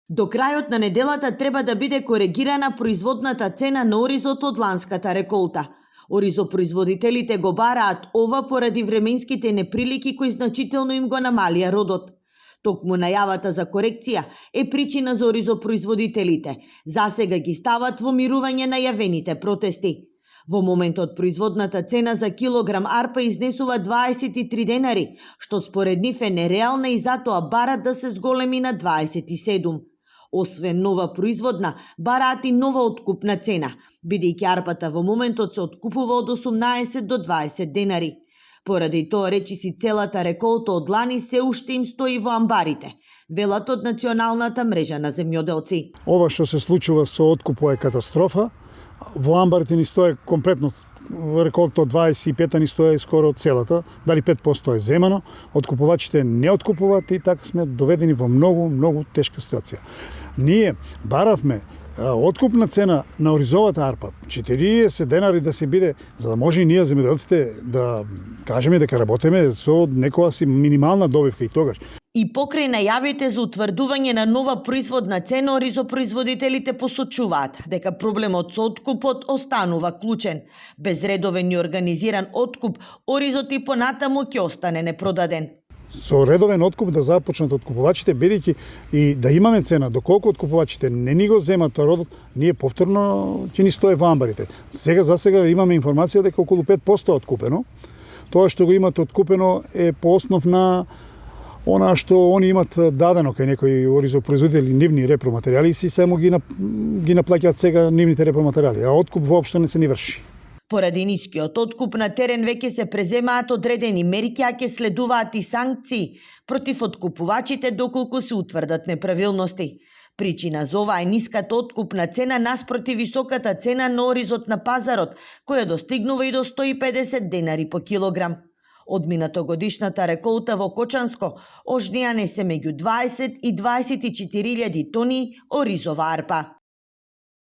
До крајот на неделата треба да биде коригирана производната цена на оризот од ланската реколта. Оризопроизводителите го бараат ова поради временските неприлики кои значително им го намалија родот. Токму најавата за корекција е причина за оризопроизводителите. Засега ги стават во мирување најавените протести. Во моментот производната цена за килограм арпа изнесува 23 денари, што според нив е нереална и затоа барат да се зголеми на 27. Освен нова производна, бараат и нова откупна цена, бидејќи арпата во моментот се откупува од 18 до 20 денари. Поради тоа речиси целата реколта од лани се уште им стои во амбарите, велат од Националната мрежа на земјоделци. Ова што се случува со откупот е катастрофа. Во амбарите ни стои комплетно реколта од 25-та ни стои скоро целата, дали 5% е земано, откупувачите не откупуваат и така сме доведени во многу тешка ситуација. Ние баравме откупна цена на оризовата арпа 40 денари да се биде, за да може и ние земјоделците да кажеме дека работиме со некоја си минимална добивка и тогаш. И покрај најавите за утврдување на нова производна цена, оризопроизводителите посочуваат дека проблемот со откупот останува клучен. Без редовен и организиран откуп, оризот и понатаму ќе остане непродаден. Со редовен откуп да започнат откупувачите, бидејќи и да имаме цена, доколку откупувачите не ни го земат родот, ние повторно ќе ни стои во амбарите. За сега имаме информација дека околу 5% откупено. Тоа што го имат откупено е по основ на она што они имат дадено кај некои оризопроизводители нивни репроматеријали и си само ги наплаќаат сега нивните репроматеријали, а откуп воопшто не се ни врши. Поради нискиот откуп на терен веќе се преземаат одредени мерки, а ќе следуваат и санкции против откупувачите доколку се утврдат неправилности. Причина за ова е ниската откупна цена наспроти високата цена на оризот на пазарот, која достигнува и до 150 денари по килограм. Од минатогодишната реколта во Кочанско ожнејане се меѓу 20 и 24.000 тони оризова арпа.